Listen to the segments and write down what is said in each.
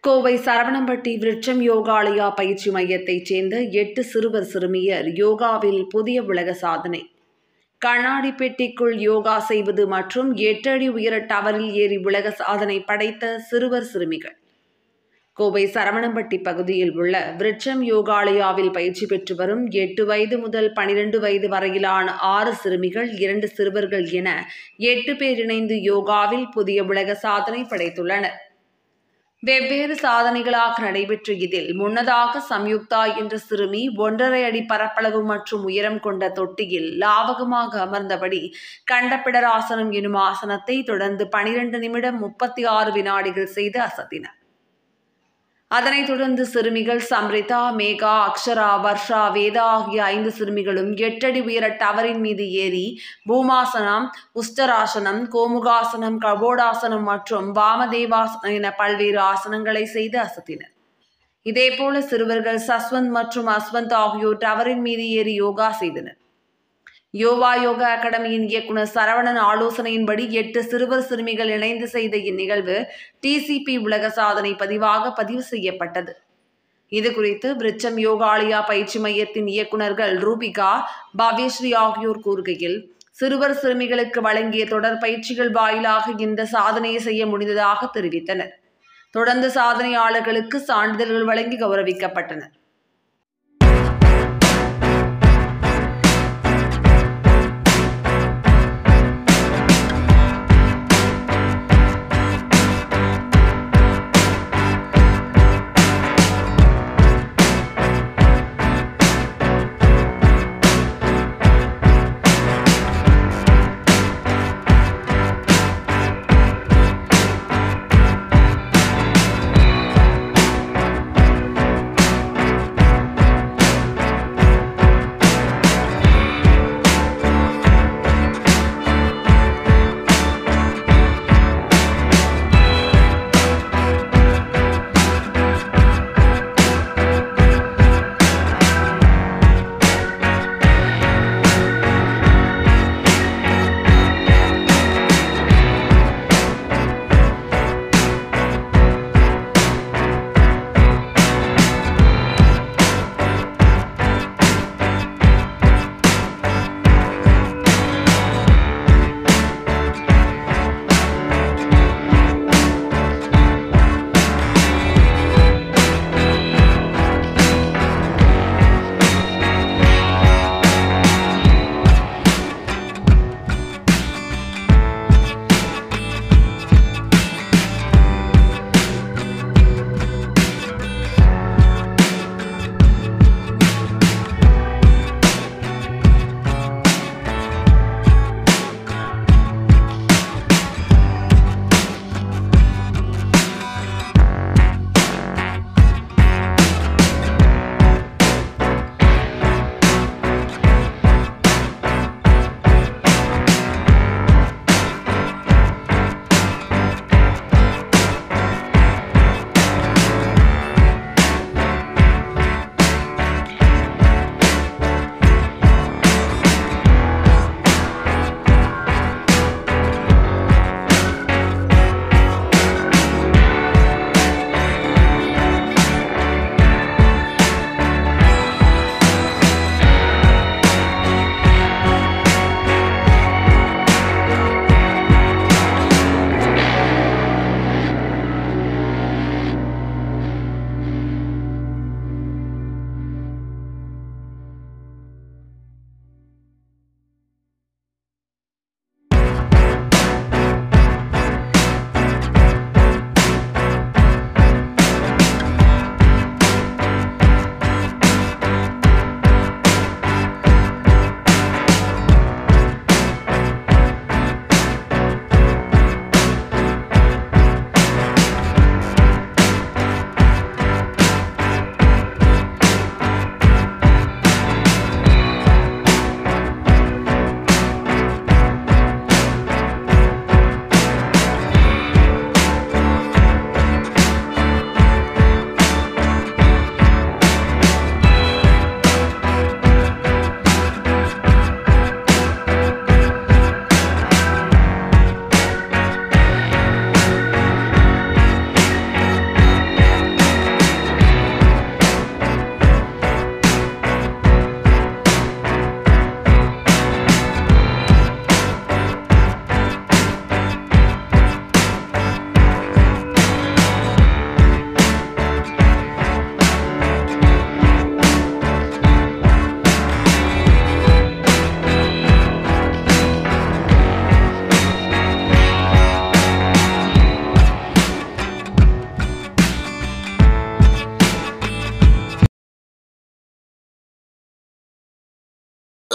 கோவை சரவணம்பட்டி விருட்சம் யோகாலயா பயிற்சி மையத்தைச் சேர்ந்த 8 சிறுவர் சிறுமியர் யோகாவில் புதிய உலக சாதனை. கண்ணாடி பெட்டிக்குள் யோகா செய்வது மற்றும் 8 அடி உயர டவரில் ஏறி உலக சாதனை படைத்த சிறுவர் சிறுமிகள். கோவை சரவணம்பட்டி பகுதியில் உள்ள விருட்சம் யோகாலயாவில் பயிற்சி பெற்று வரும் 8 வயது முதல் 12 வயது வரையிலான 6 சிறுமிகள் 2 சிறுவர்கள் என 8 பேர் இணைந்து யோகாவில் புதிய உலக சாதனை படைத்துள்ளனர். வெவ்வேறு சாதனைகளாக நடைபெற்ற இதில் முன்னதாக சம்யுக்தா என்ற சிறுமி 1.5 அடி பரப்பளவு மற்றும் உயரம் கொண்ட தொட்டியில் லாவகமாக அமர்ந்தபடி கண்டபிடராசனம் எனும் ஆசனத்தை தொடர்ந்து 12 நிமிடம் 36 வினாடிகள் செய்து அசத்தினர். அதனைத் தொடர்ந்து சிறுமிகள் சம்ரிதா, மேகா, அக்ஷரா, வர்ஷா, வேதா ஆகிய 5 சிறுமிகளும் 8 அடி உயர டவரின் மீது ஏறி பூமாசனம், உஸ்டராசனம், கோமுகாசனம், கபோடாசனம் மற்றும் வாமதேவாசனம் என பல்வேறு ஆசனங்களை செய்து அசத்தினர். இதேபோல சிறுவர்கள் சஸ்வந்த் மற்றும் அஸ்வந்த் ஆகியோர் டவரின் மீது ஏறி யோகா செய்தனர். யோகா அகாடமியின் இயக்குனர் சரவணன் ஆலோசனையின்படி 8 சிறுவர் சிறுமிகள் இணைந்து செய்த இந்நிகழ்வு TCP உலக சாதனை பதிவு செய்யப்பட்டது. இதுகுறித்து விருட்சம் யோகாலயா பயிற்சி மையத்தின் இயக்குநர்கள் ரூபிகா, பவ்யஸ்ரீ ஆகியோர் கூறுகையில், சிறுவர் சிறுமிகளுக்கு வழங்கிய தொடர் பயிற்சிகள் வாயிலாக இந்த சாதனையை செய்ய முடிந்ததாக தெரிவித்தனர். தொடர்ந்து சாதனையாளர்களுக்கு சான்றிதழ்கள் வழங்கி கௌரவிக்கப்பட்டனர்.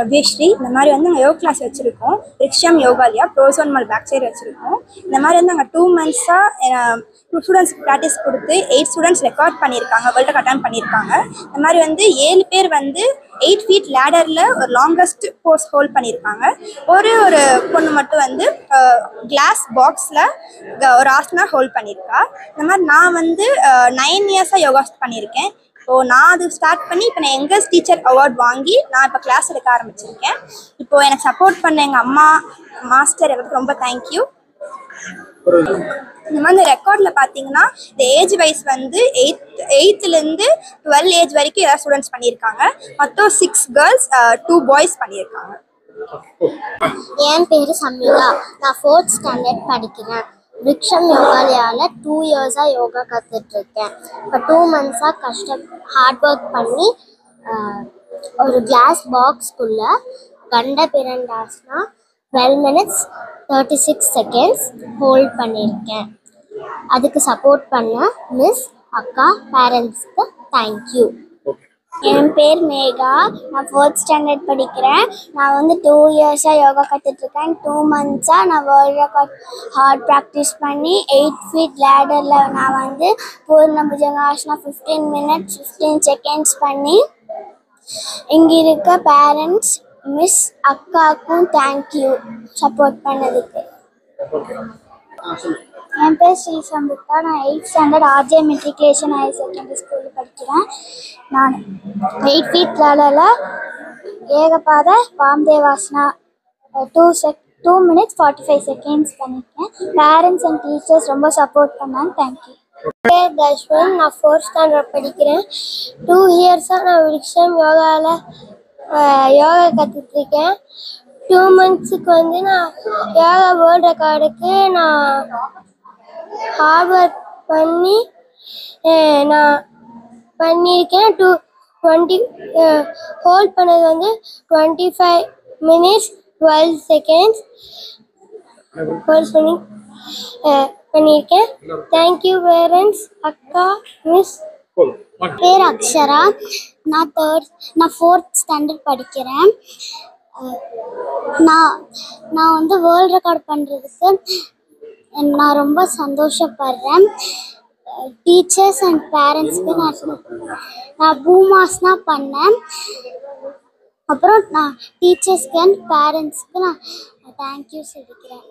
அவ்யஸ்ரீ. இந்த மாதிரி வந்து நாங்கள் யோகா கிளாஸ் வச்சுருக்கோம். ரிக்ஷம் யோகாலயா ப்ரோசோன்மல் பேக் சைடு வச்சுருக்கோம். இந்த மாதிரி வந்து நாங்கள் 2 months-ஆக 2 ஸ்டூடெண்ட்ஸ்க்கு ப்ராக்டிஸ் கொடுத்து 8 ஸ்டூடெண்ட்ஸ் ரெக்கார்ட் பண்ணியிருக்காங்க, வேர்ல்டு ரெக்கார்ட் அட்டன் பண்ணியிருக்காங்க. இந்த மாதிரி வந்து 7 பேர் வந்து 8 feet லேடரில் ஒரு லாங்கஸ்ட் போஸ் ஹோல்ட் பண்ணியிருக்காங்க. ஒரு பொண்ணு மட்டும் வந்து கிளாஸ் பாக்ஸில் ஒரு ஆசனா ஹோல்ட் பண்ணியிருக்கா. இந்த மாதிரி நான் வந்து 9 years-ஆக யோகா பண்ணியிருக்கேன். இப்போது நான் அது ஸ்டார்ட் பண்ணி இப்போ நான் யங்கஸ்ட் டீச்சர் அவார்ட் வாங்கி நான் இப்போ கிளாஸ் எடுக்க ஆரம்பிச்சிருக்கேன். இப்போது எனக்கு சப்போர்ட் பண்ண எங்கள் அம்மா, மாஸ்டர் எல்லாத்துக்கும் ரொம்ப தேங்க்யூ. இந்த மாதிரி ரெக்கார்டில் பார்த்தீங்கன்னா இந்த ஏஜ் வைஸ் வந்து 8th-லேருந்து 12 ஏஜ் வரைக்கும் ஏதாவது ஸ்டூடெண்ட்ஸ் பண்ணியிருக்காங்க. மொத்தம் 6 girls 2 boys பண்ணியிருக்காங்க. என் பேர் சம்யுதா. நான் 4th standard படிக்கிறேன். ரிக்ஷம் யோகாலயாவில் 2 years-ஆக யோகா கற்றுட்ருக்கேன். இப்போ 2 months-ஆக ஹார்ட் ஒர்க் பண்ணி ஒரு கிளாஸ் பாக்ஸ்குள்ளே கண்ட பிரண்டாஸ்னா 12 minutes 36 seconds ஹோல்ட் பண்ணியிருக்கேன். அதுக்கு சப்போர்ட் பண்ண மிஸ், அக்கா, பேரண்ட்ஸ்க்கு தேங்க்யூ. என் பேர் மேகா. நான் 4th standard படிக்கிறேன். நான் வந்து 2 years-ஆக யோகா கற்றுட்ருக்கேன். 2 months-ஆக நான் வேர்ல்டு ரெக்கார்ட் ஹார்ட் ப்ராக்டிஸ் பண்ணி 8 feet லேடரில் நான் வந்து பூர்ண புஜங்காசனா 15 minutes 15 seconds பண்ணி இங்கே இருக்க பேரண்ட்ஸ், மிஸ், அக்காவுக்கும் தேங்க்யூ சப்போர்ட் பண்ணதுக்கு. என் பேர் ஸ்ரீ சம்புத்தா. நான் 8th standard RJ matriculation higher secondary ஸ்கூலில் படிக்கிறேன். நான் 8 feet லேடரில் ஏகபாத வாம்தேவாசனா 2 minutes 45 seconds பண்ணியிருக்கேன். பேரண்ட்ஸ் அண்ட் டீச்சர்ஸ் ரொம்ப சப்போர்ட் பண்ணாங்க. தேங்க்யூ. பேர் தஷ்வன். நான் 4th standard படிக்கிறேன். 2 years-ஆக நான் ரிக்ஷம் யோகாவில் யோகா கற்றுட்ருக்கேன். 2 months-க்கு வந்து நான் யோகா வேர்ல்டு ரெக்கார்டுக்கு நான் ஹார்ட் ஒர்க் பண்ணி நான் பண்ணியிருக்கேன். 20 ஹோல்ட் பண்ணது வந்து 25 minutes 12 seconds ஹோல்ட் பண்ணியிருக்கேன். தேங்க்யூ பேரண்ட்ஸ், அக்கா, மிஸ். பேர் அக்ஷரா. நான் 4th standard படிக்கிறேன். நான் வந்து வேர்ல்டு ரெக்கார்ட் பண்ணுறதுக்கு நான் ரொம்ப சந்தோஷப்படுறேன். டீச்சர்ஸ் அண்ட் பேரண்ட்ஸ்க்கு நான் பூமாஸ்னா பண்ணேன். அப்புறம் நான் டீச்சர்ஸ்க்கு அண்ட் பேரண்ட்ஸ்க்கு நான் தேங்க்யூ சொல்லிக்கிறேன்.